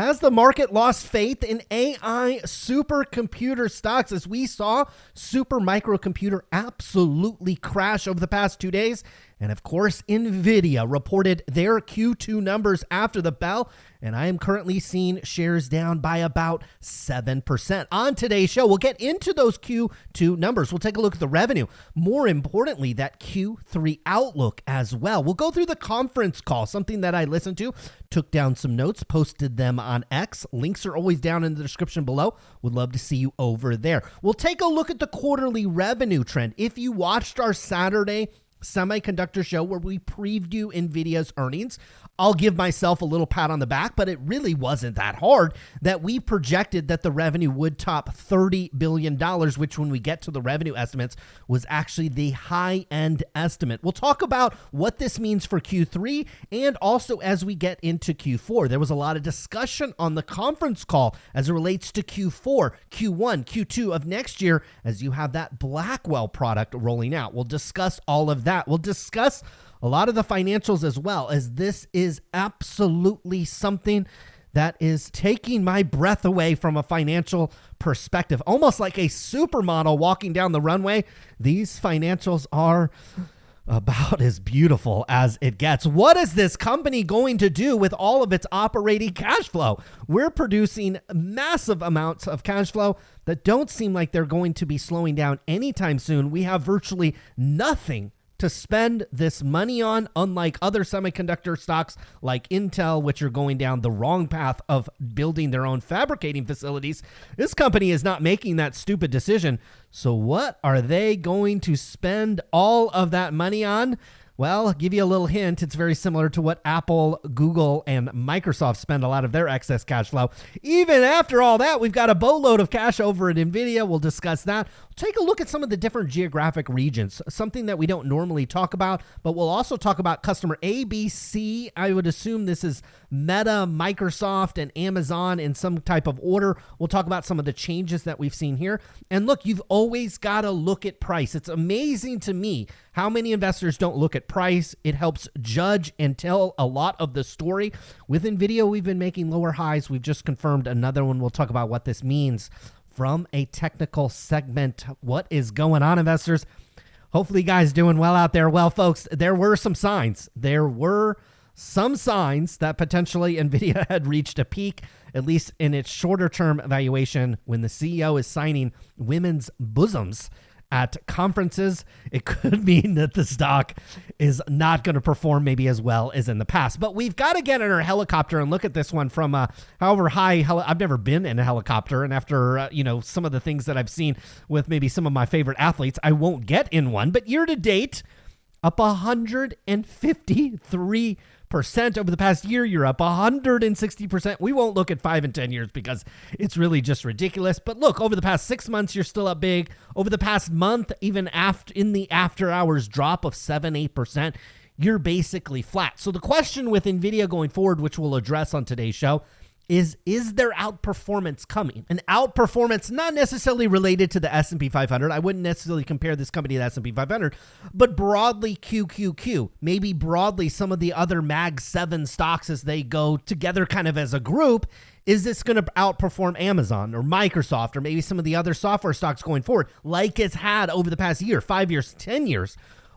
Has the market lost faith in AI supercomputer stocks as we saw super microcomputer absolutely crash over the past 2 days? And of course, Nvidia reported their Q2 numbers after the bell, and I am currently seeing shares down by about 7%. On today's show, we'll get into those Q2 numbers. We'll take a look at the revenue. More importantly, that Q3 outlook as well. We'll go through the conference call, something that I listened to, took down some notes, posted them on X. Links are always down in the description below. Would love to see you over there. We'll take a look at the quarterly revenue trend. If you watched our Saturday semiconductor show where we preview Nvidia's earnings, I'll give myself a little pat on the back, but it really wasn't that hard that we projected that the revenue would top $30 billion, which when we get to the revenue estimates was actually the high-end estimate. We'll talk about what this means for Q3 and also as we get into Q4. There was a lot of discussion on the conference call as it relates to Q4, Q1, Q2 of next year as you have that Blackwell product rolling out. We'll discuss all of that. We'll discuss a lot of the financials as well, as this is absolutely something that is taking my breath away from a financial perspective. Almost like a supermodel walking down the runway. These financials are about as beautiful as it gets. What is this company going to do with all of its operating cash flow? We're producing massive amounts of cash flow that don't seem like they're going to be slowing down anytime soon. We have virtually nothing to spend this money on, unlike other semiconductor stocks like Intel, which are going down the wrong path of building their own fabricating facilities. This company is not making that stupid decision. So what are they going to spend all of that money on? Well, I'll give you a little hint. It's very similar to what Apple, Google, and Microsoft spend a lot of their excess cash flow. Even after all that, we've got a boatload of cash over at Nvidia. We'll discuss that. We'll take a look at some of the different geographic regions, something that we don't normally talk about, but we'll also talk about customer ABC. I would assume this is Meta, Microsoft, and Amazon in some type of order. We'll talk about some of the changes that we've seen here. And look, you've always got to look at price. It's amazing to me how many investors don't look at price. It helps judge and tell a lot of the story. With Nvidia, we've been making lower highs. We've just confirmed another one. We'll talk about what this means from a technical segment. What is going on, investors? Hopefully you guys doing well out there. Well, folks, there were some signs. There were some signs that potentially Nvidia had reached a peak, at least in its shorter term evaluation. When the CEO is signing women's bosoms at conferences, it could mean that the stock is not going to perform maybe as well as in the past. But we've got to get in our helicopter and look at this one from however high. I've never been in a helicopter, and after some of the things that I've seen with maybe some of my favorite athletes, I won't get in one. But year to date, up 153%. Over the past year, you're up 160%. We won't look at 5 and 10 years because it's really just ridiculous. But look, over the past 6 months, you're still up big. Over the past month, even after in the after hours drop of 7-8%, you're basically flat. So the question with Nvidia going forward, which we'll address on today's show, is there outperformance coming? An outperformance not necessarily related to the S&P 500. I wouldn't necessarily compare this company to the S&P 500, but broadly QQQ, maybe broadly some of the other Mag 7 stocks as they go together kind of as a group. Is this going to outperform Amazon or Microsoft or maybe some of the other software stocks going forward like it's had over the past year, 5 years, 10 years?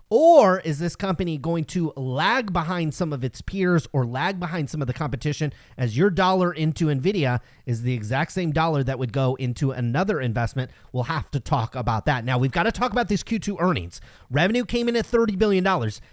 Or is this company going to lag behind some of its peers or lag behind some of the competition, as your dollar into Nvidia is the exact same dollar that would go into another investment? We'll have to talk about that. Now, we've got to talk about these Q2 earnings. Revenue came in at $30 billion.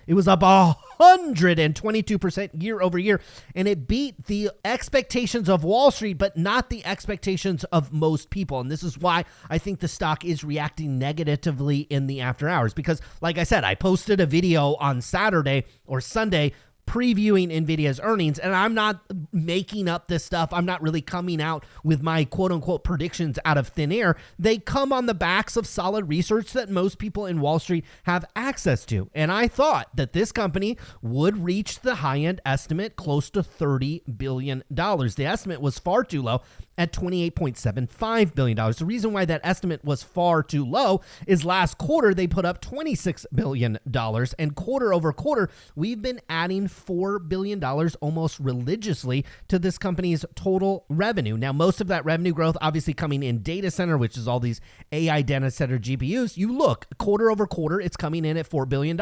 It was up 122% year over year, and it beat the expectations of Wall Street, but not the expectations of most people. And this is why I think the stock is reacting negatively in the after hours, because like I said, I posted a video on Saturday or Sunday previewing Nvidia's earnings, and I'm not making up this stuff. I'm not really coming out with my quote-unquote predictions out of thin air. They come on the backs of solid research that most people in Wall Street have access to, and I thought that this company would reach the high-end estimate close to $30 billion. The estimate was far too low, at $28.75 billion. The reason why that estimate was far too low is last quarter they put up $26 billion, and quarter over quarter, we've been adding $4 billion almost religiously to this company's total revenue. Now, most of that revenue growth obviously coming in data center, which is all these AI data center GPUs. You look, quarter over quarter, it's coming in at $4 billion.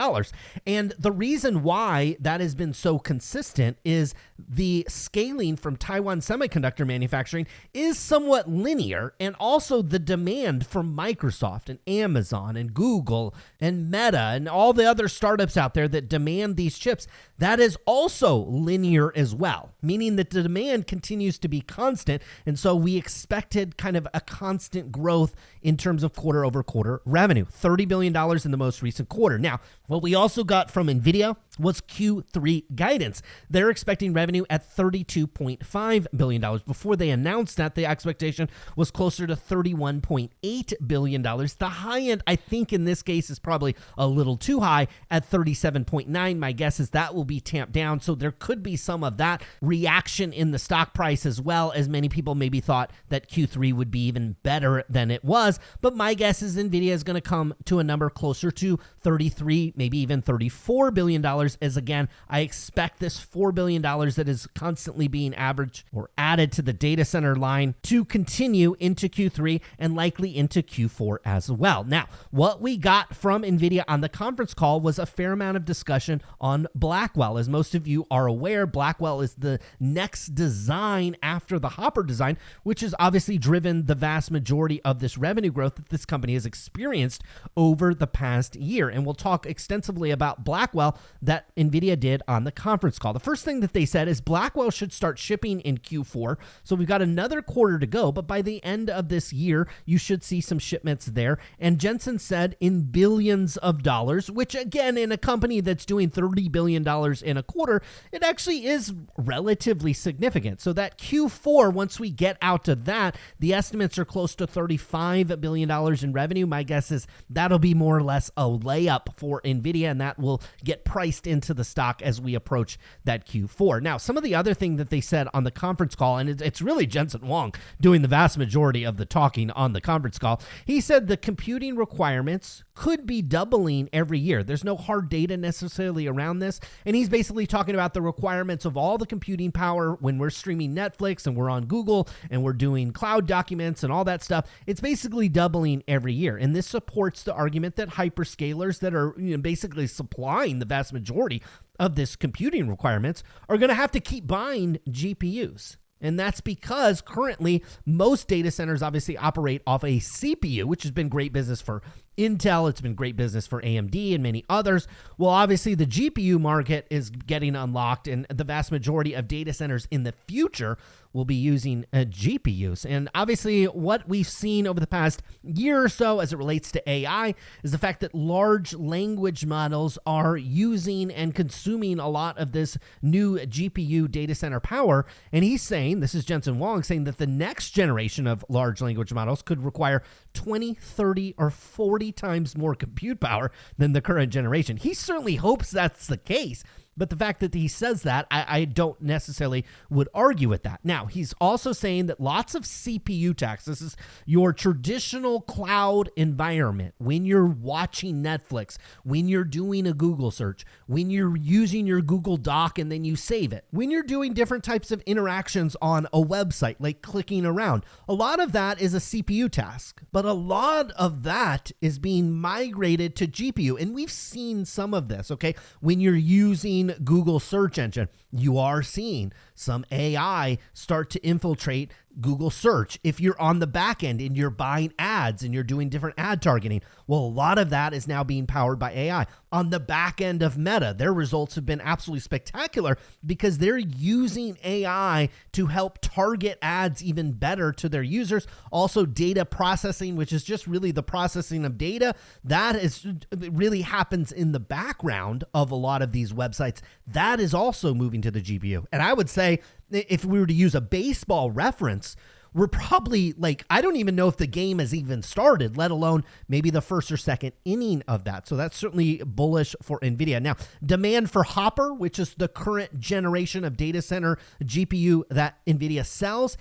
And the reason why that has been so consistent is the scaling from Taiwan semiconductor manufacturing is somewhat linear, and also the demand from Microsoft and Amazon and Google and Meta and all the other startups out there that demand these chips, that is also linear as well, meaning that the demand continues to be constant. And so we expected kind of a constant growth in terms of quarter over quarter revenue, $30 billion in the most recent quarter. Now, what we also got from Nvidia was Q3 guidance. They're expecting revenue at $32.5 billion. Before they announced that, the expectation was closer to $31.8 billion. The high end, I think in this case, is probably a little too high at 37.9. My guess is that will be tamped down. So there could be some of that reaction in the stock price, as well as many people maybe thought that Q3 would be even better than it was. But my guess is Nvidia is going to come to a number closer to 33, maybe even $34 billion. As again, I expect this $4 billion that is constantly being averaged or added to the data center line to continue into Q3 and likely into Q4 as well. Now, what we got from Nvidia on the conference call was a fair amount of discussion on Blackwell. As most of you are aware, Blackwell is the next design after the Hopper design, which has obviously driven the vast majority of this revenue growth that this company has experienced over the past year. And we'll talk extensively about Blackwell that Nvidia did on the conference call. The first thing that they said is Blackwell should start shipping in Q4. So we've got another quarter to go, but by the end of this year, you should see some shipments there. And Jensen said in billions of dollars, which again, in a company that's doing $30 billion in a quarter, it actually is relatively significant. So that Q4, once we get out to that, the estimates are close to $35 billion in revenue. My guess is that'll be more or less a layup for Nvidia, and that will get priced into the stock as we approach that Q4. Now, some of the other thing that they said on the conference call, and it's really Jensen Huang doing the vast majority of the talking on the conference call, he said the computing requirements could be doubling every year. There's no hard data necessarily around this, and he's basically talking about the requirements of all the computing power when we're streaming Netflix and we're on Google and we're doing cloud documents and all that stuff. It's basically doubling every year, and this supports the argument that hyperscalers that are basically supplying the vast majority of this computing requirements are going to have to keep buying GPUs. And that's because currently most data centers obviously operate off a CPU, which has been great business for Intel. It's been great business for AMD and many others. Well, obviously the GPU market is getting unlocked, and the vast majority of data centers in the future will be using GPUs. And obviously what we've seen over the past year or so as it relates to AI is the fact that large language models are using and consuming a lot of this new GPU data center power. And he's saying, this is Jensen Huang saying, that the next generation of large language models could require 20, 30, or 40 times more compute power than the current generation. He certainly hopes that's the case. But the fact that he says that, I don't necessarily would argue with that. Now, he's also saying that lots of CPU tax, this is your traditional cloud environment, when you're watching Netflix, when you're doing a Google search, when you're using your Google Doc and then you save it, when you're doing different types of interactions on a website, like clicking around, a lot of that is a CPU task. But a lot of that is being migrated to GPU. And we've seen some of this, okay? When you're using Google search engine, you are seeing some AI start to infiltrate Google search. If you're on the back end and you're buying ads and you're doing different ad targeting, well, a lot of that is now being powered by AI. On the back end of Meta, their results have been absolutely spectacular because they're using AI to help target ads even better to their users. Also, data processing, which is just really the processing of data, that is really happens in the background of a lot of these websites. That is also moving to the GPU. And I would say, if we were to use a baseball reference, we're probably I don't even know if the game has even started, let alone maybe the first or second inning of that. So that's certainly bullish for Nvidia. Now, demand for Hopper, which is the current generation of data center GPU that Nvidia sells,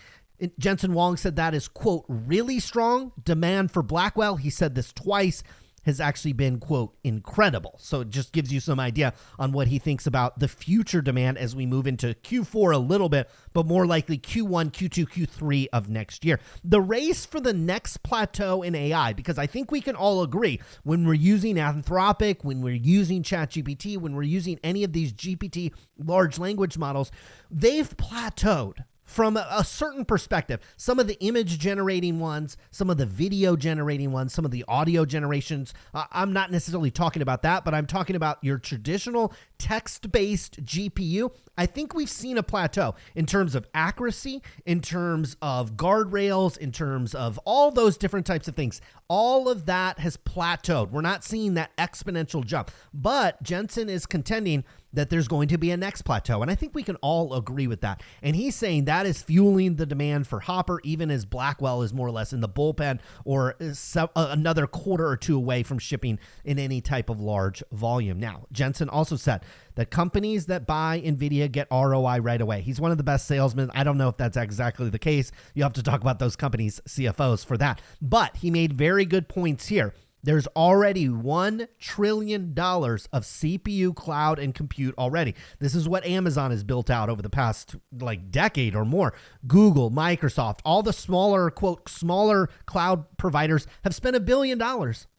Jensen Huang said that is, quote, really strong. Demand for Blackwell, he said this twice, has actually been, quote, incredible. So it just gives you some idea on what he thinks about the future demand as we move into Q4 a little bit, but more likely Q1, Q2, Q3 of next year. The race for the next plateau in AI, because I think we can all agree when we're using Anthropic, when we're using ChatGPT, when we're using any of these GPT large language models, they've plateaued. From a certain perspective, some of the image generating ones, some of the video generating ones, some of the audio generations, I'm not necessarily talking about that, but I'm talking about your traditional text-based GPU. I think we've seen a plateau in terms of accuracy, in terms of guardrails, in terms of all those different types of things. All of that has plateaued. We're not seeing that exponential jump, but Jensen is contending that there's going to be a next plateau. And I think we can all agree with that. And he's saying that is fueling the demand for Hopper, even as Blackwell is more or less in the bullpen or another quarter or two away from shipping in any type of large volume. Now, Jensen also said that companies that buy Nvidia get ROI right away. He's one of the best salesmen. I don't know if that's exactly the case. You have to talk about those companies' CFOs for that. But he made very good points here. There's already $1 trillion of CPU, cloud, and compute already. This is what Amazon has built out over the past decade or more. Google, Microsoft, all the smaller, quote, smaller cloud providers have spent $1 billion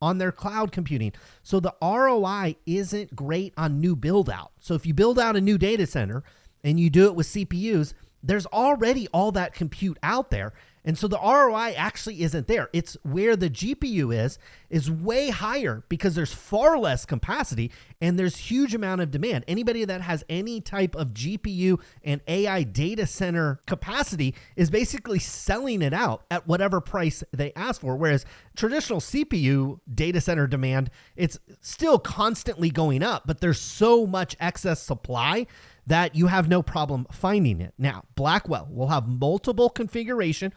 on their cloud computing. So the ROI isn't great on new build out. So if you build out a new data center and you do it with CPUs, there's already all that compute out there. And so the ROI actually isn't there. It's where the GPU is way higher because there's far less capacity and there's huge amount of demand. Anybody that has any type of GPU and AI data center capacity is basically selling it out at whatever price they ask for. Whereas traditional CPU data center demand, it's still constantly going up, but there's so much excess supply that you have no problem finding it. Now, Blackwell will have multiple configuration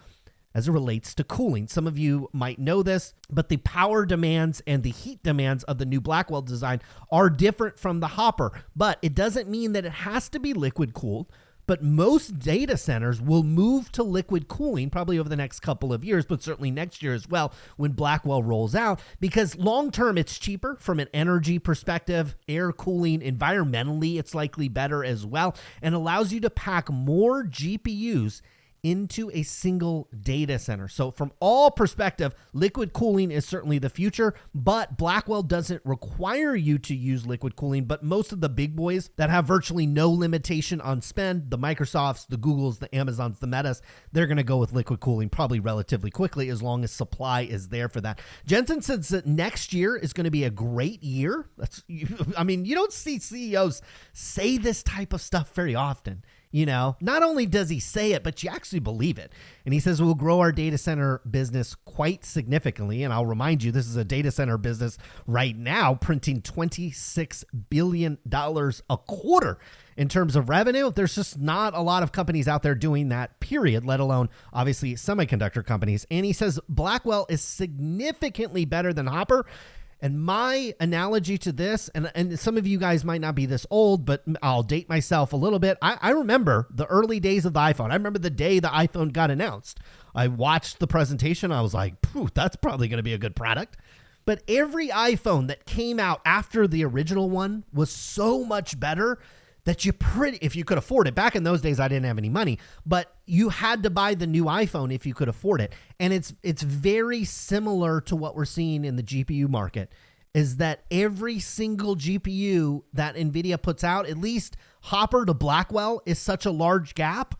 as it relates to cooling. Some of you might know this, but the power demands and the heat demands of the new Blackwell design are different from the Hopper, but it doesn't mean that it has to be liquid cooled. But most data centers will move to liquid cooling probably over the next couple of years, but certainly next year as well when Blackwell rolls out, because long-term it's cheaper from an energy perspective, air cooling, environmentally it's likely better as well, and allows you to pack more GPUs into a single data center. So from all perspective, liquid cooling is certainly the future, but Blackwell doesn't require you to use liquid cooling, but most of the big boys that have virtually no limitation on spend, the Microsofts, the Googles, the Amazons, the Metas, they're going to go with liquid cooling probably relatively quickly as long as supply is there for that. Jensen says that next year is going to be a great year. You don't see CEOs say this type of stuff very often. You know, not only does he say it, but you actually believe it. And he says we'll grow our data center business quite significantly. And I'll remind you, this is a data center business right now printing $26 billion a quarter in terms of revenue. There's just not a lot of companies out there doing that, period, let alone obviously semiconductor companies. And he says Blackwell is significantly better than Hopper. And my analogy to this, and some of you guys might not be this old, but I'll date myself a little bit. I remember the early days of the iPhone. I remember the day the iPhone got announced. I watched the presentation. I was like, that's probably going to be a good product. But every iPhone that came out after the original one was so much better that if you could afford it. Back in those days, I didn't have any money, but you had to buy the new iPhone if you could afford it. And it's very similar to what we're seeing in the GPU market, is that every single GPU that Nvidia puts out, at least Hopper to Blackwell, is such a large gap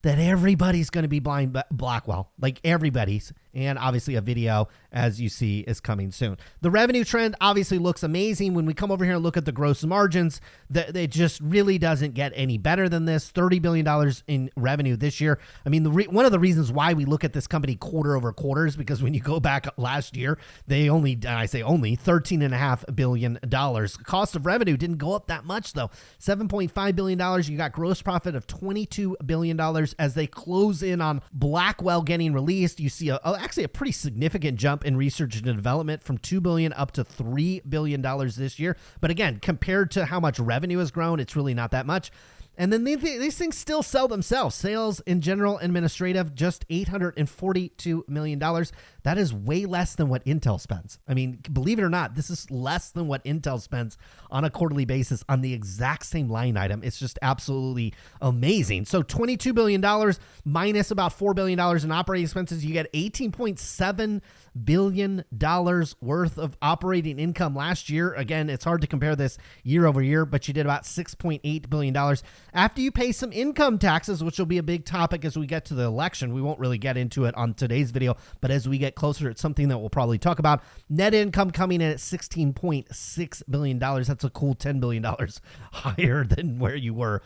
that everybody's going to be buying Blackwell, like everybody's. And obviously a video, as you see, is coming soon. The revenue trend obviously looks amazing. When we come over here and look at the gross margins, it just really doesn't get any better than this. $30 billion in revenue this year. I mean, one of the reasons why we look at this company quarter over quarter is because when you go back last year, they only $13.5 billion. Cost of revenue didn't go up that much, though. $7.5 billion. You got gross profit of $22 billion. As they close in on Blackwell getting released, you see actually a pretty significant jump in research and development from $2 billion up to $3 billion this year. But again, compared to how much revenue has grown, it's really not that much. And then these things still sell themselves. Sales in general administrative, just $842 million. That is way less than what Intel spends. I mean, believe it or not, this is less than what Intel spends on a quarterly basis on the exact same line item. It's just absolutely amazing. So $22 billion minus about $4 billion in operating expenses. You get $18.7 billion worth of operating income last year. Again, it's hard to compare this year over year, but you did about $6.8 billion. After you pay some income taxes, which will be a big topic as we get to the election. We won't really get into it on today's video, but as we get closer, it's something that we'll probably talk about. Net income coming in at $16.6 billion. That's a cool $10 billion higher than where you were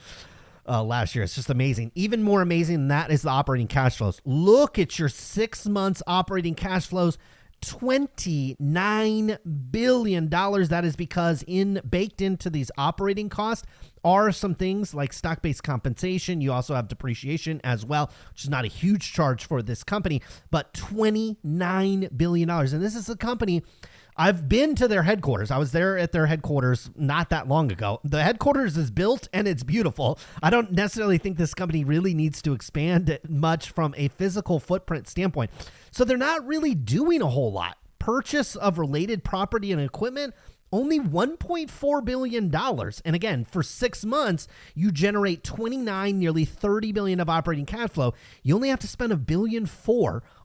last year. It's just amazing. Even more amazing than that is the operating cash flows. Look at your 6 months operating cash flows. $29 billion. That is because baked into these operating costs are some things like stock-based compensation. You also have depreciation as well, which is not a huge charge for this company, but $29 billion. And this is a company, I've been to their headquarters. I was there at their headquarters not that long ago. The headquarters is built and it's beautiful. I don't necessarily think this company really needs to expand much from a physical footprint standpoint. So they're not really doing a whole lot. Purchase of related property and equipment, only $1.4 billion. And again, for 6 months, you generate 29, nearly 30 billion of operating cash flow. You only have to spend $1.4 billion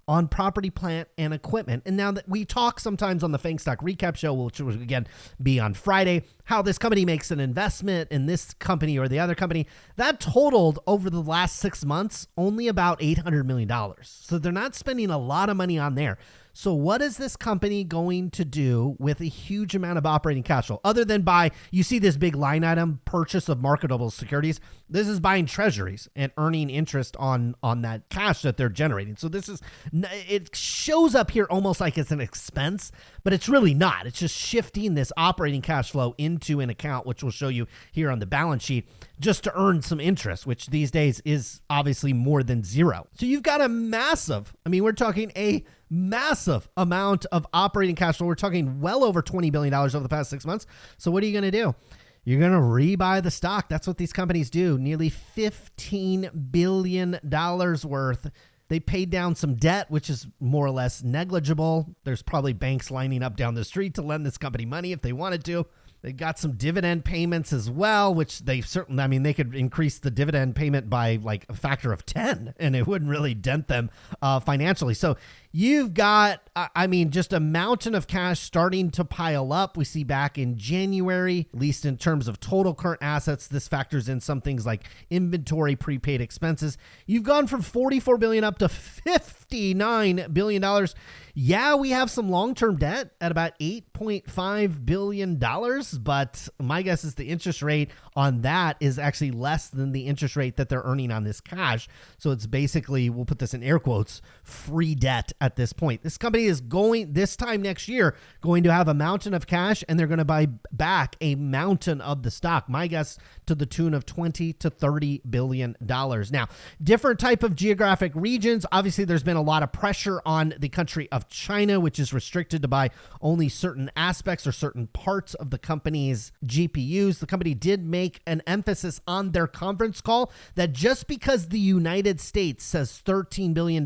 on property, plant, and equipment. And now that we talk sometimes on the Fang Stock Recap Show, which will again be on Friday, how this company makes an investment in this company or the other company, that totaled over the last 6 months only about $800 million. So they're not spending a lot of money on there. So what is this company going to do with a huge amount of operating cash flow? Other than you see this big line item, purchase of marketable securities. This is buying treasuries and earning interest on that cash that they're generating. So it shows up here almost like it's an expense, but it's really not. It's just shifting this operating cash flow into an account, which we'll show you here on the balance sheet, just to earn some interest, which these days is obviously more than zero. So you've got we're talking a massive amount of operating cash flow. We're talking well over $20 billion over the past 6 months. So what are you going to do? You're going to rebuy the stock. That's what these companies do. Nearly $15 billion worth. They paid down some debt, which is more or less negligible. There's probably banks lining up down the street to lend this company money if they wanted to. They got some dividend payments as well, which they certainly, they could increase the dividend payment by like a factor of 10 and it wouldn't really dent them financially. So you've got, just a mountain of cash starting to pile up. We see back in January, at least in terms of total current assets, this factors in some things like inventory, prepaid expenses. You've gone from $44 billion up to $59 billion. Yeah, we have some long-term debt at about $8.5 billion, but my guess is the interest rate on that is actually less than the interest rate that they're earning on this cash. So it's basically, we'll put this in air quotes, free debt at this point. This company is this time next year, going to have a mountain of cash and they're going to buy back a mountain of the stock. My guess to the tune of $20 to $30 billion. Now, different type of geographic regions. Obviously, there's been a lot of pressure on the country of China, which is restricted to buy only certain aspects or certain parts of the company's GPUs. The company did make an emphasis on their conference call that just because the United States says $13 billion,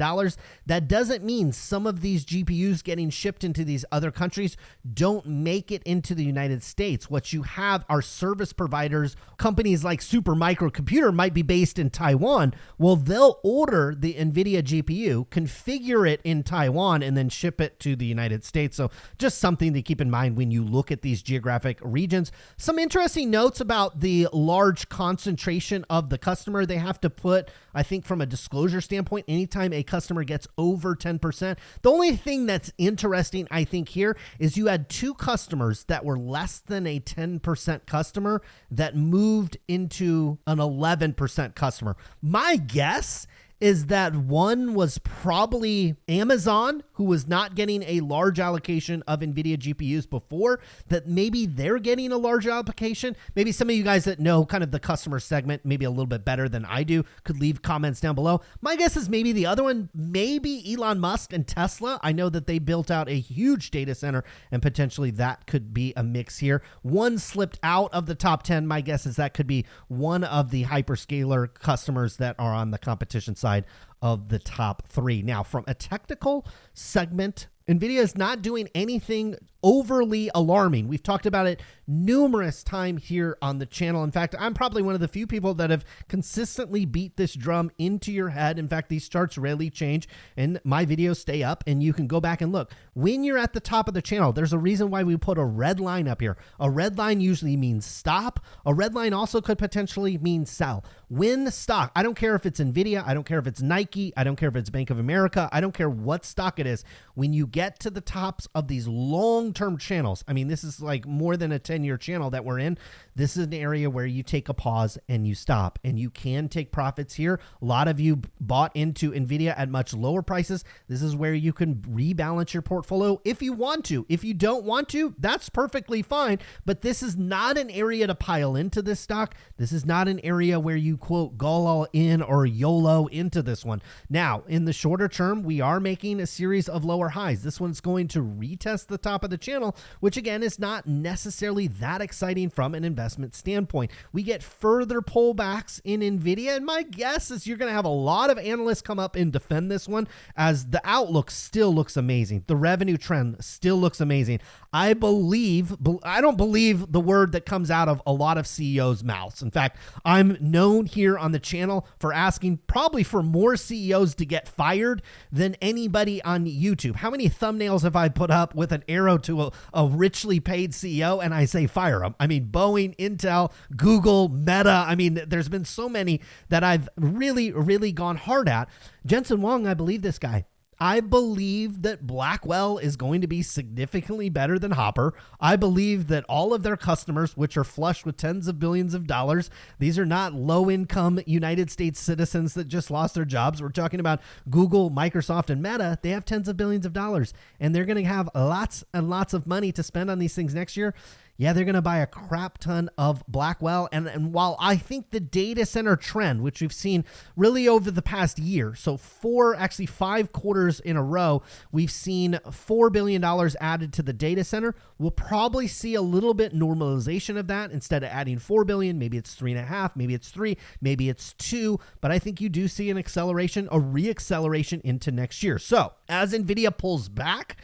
that doesn't mean some of these GPUs getting shipped into these other countries don't make it into the United States. What you have are service providers. Companies like Super Microcomputer might be based in Taiwan. Well, they'll order the Nvidia GPU, configure it in Taiwan, and then ship it to the United States. So just something to keep in mind when you look at these geographic regions. Some interesting notes about the large concentration of the customer. They have to put, I think from a disclosure standpoint, anytime a customer gets over 10%. The only thing that's interesting, I think, here is you had 2 customers that were less than a 10% customer that moved into an 11% customer. My guess is that one was probably Amazon, who was not getting a large allocation of NVIDIA GPUs before, that maybe they're getting a large allocation. Maybe some of you guys that know kind of the customer segment maybe a little bit better than I do could leave comments down below. My guess is maybe the other one, maybe Elon Musk and Tesla. I know that they built out a huge data center, and potentially that could be a mix here. One slipped out of the top 10. My guess is that could be one of the hyperscaler customers that are on the competition side of the top 3. Now, from a technical segment, NVIDIA is not doing anything overly alarming. We've talked about it numerous times here on the channel. In fact, I'm probably one of the few people that have consistently beat this drum into your head. In fact, these charts rarely change, and my videos stay up, and you can go back and look. When you're at the top of the channel, there's a reason why we put a red line up here. A red line usually means stop. A red line also could potentially mean sell. When stock, I don't care if it's Nvidia, I don't care if it's Nike, I don't care if it's Bank of America, I don't care what stock it is. When you get to the tops of these long-term channels, I mean, this is like more than a 10-year channel that we're in. This is an area where you take a pause and you stop, and you can take profits here. A lot of you bought into Nvidia at much lower prices. This is where you can rebalance your portfolio if you want to. If you don't want to, that's perfectly fine, but this is not an area to pile into this stock. This is not an area where you quote go all in or YOLO into this one. Now, in the shorter term, we are making a series of lower highs. This one's going to retest the top of the channel, which again is not necessarily that exciting from an investment standpoint. We get further pullbacks in Nvidia, and my guess is you're going to have a lot of analysts come up and defend this one, as the outlook still looks amazing. The revenue trend still looks amazing. I don't believe the word that comes out of a lot of CEOs' mouths. In fact, I'm known here on the channel for asking probably for more CEOs to get fired than anybody on YouTube. How many thumbnails have I put up with an arrow to a richly paid CEO and I say fire them? I mean, Boeing, Intel, Google, Meta. I mean, there's been so many that I've really gone hard at. Jensen Huang, I believe this guy. I believe that Blackwell is going to be significantly better than Hopper. I believe that all of their customers, which are flush with tens of billions of dollars, these are not low-income United States citizens that just lost their jobs. We're talking about Google, Microsoft, and Meta. They have tens of billions of dollars, and they're going to have lots and lots of money to spend on these things next year. Yeah, they're going to buy a crap ton of Blackwell. And while I think the data center trend, which we've seen really over the past year, so 5 quarters in a row, we've seen $4 billion added to the data center. We'll probably see a little bit normalization of that. Instead of adding 4 billion, maybe it's 3.5, maybe it's 3, maybe it's 2. But I think you do see an acceleration, a re-acceleration into next year. So as Nvidia pulls back,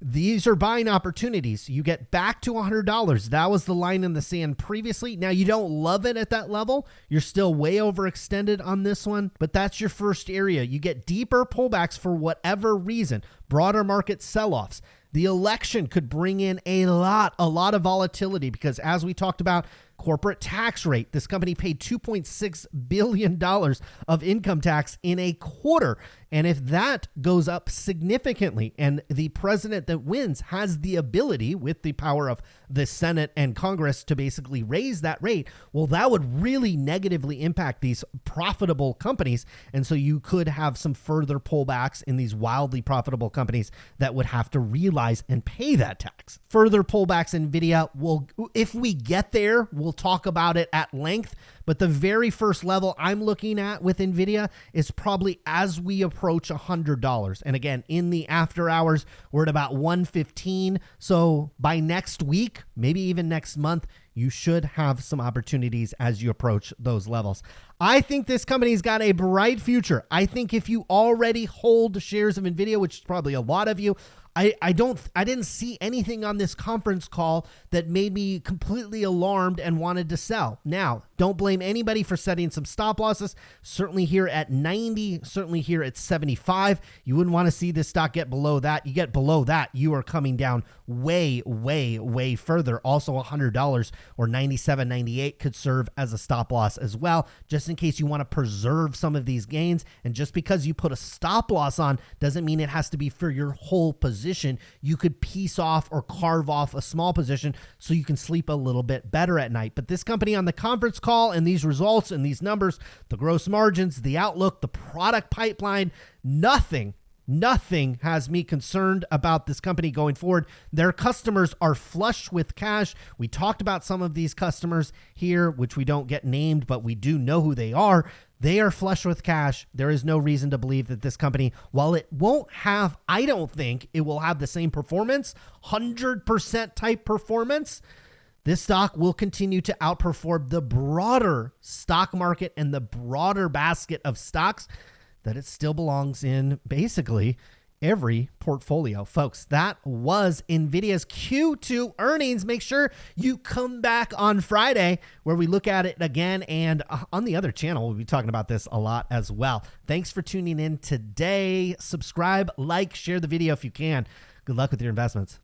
these are buying opportunities. You get back to $100. That was the line in the sand previously. Now, you don't love it at that level. You're still way overextended on this one, but that's your first area. You get deeper pullbacks for whatever reason, broader market sell-offs. The election could bring in a lot of volatility because, as we talked about, corporate tax rate. This company paid $2.6 billion of income tax in a quarter. And if that goes up significantly and the president that wins has the ability with the power of the Senate and Congress to basically raise that rate, well, that would really negatively impact these profitable companies. And so you could have some further pullbacks in these wildly profitable companies that would have to realize and pay that tax. Further pullbacks in Nvidia, if we get there, we'll talk about it at length. But the very first level I'm looking at with Nvidia is probably as we approach $100. And again, in the after hours, we're at about 115. So by next week, maybe even next month, you should have some opportunities as you approach those levels. I think this company's got a bright future. I think if you already hold shares of Nvidia, which is probably a lot of you, I didn't see anything on this conference call that made me completely alarmed and wanted to sell. Now, don't blame anybody for setting some stop losses. Certainly here at 90, certainly here at 75. You wouldn't want to see this stock get below that. You get below that, you are coming down way further. Also $100 or 97, 98 could serve as a stop loss as well, just in case you want to preserve some of these gains. And just because you put a stop loss on doesn't mean it has to be for your whole position. position, you could piece off or carve off a small position so you can sleep a little bit better at night. But this company on the conference call and these results and these numbers, the gross margins, the outlook, the product pipeline, nothing has me concerned about this company going forward. Their customers are flush with cash. We talked about some of these customers here, which we don't get named, but we do know who they are. They are flush with cash. There is no reason to believe that this company, while it won't have, I don't think it will have the same performance, 100% type performance. This stock will continue to outperform the broader stock market and the broader basket of stocks that it still belongs in basically every portfolio. Folks, that was Nvidia's Q2 earnings. Make sure you come back on Friday where we look at it again. And on the other channel, we'll be talking about this a lot as well. Thanks for tuning in today. Subscribe, like, share the video if you can. Good luck with your investments.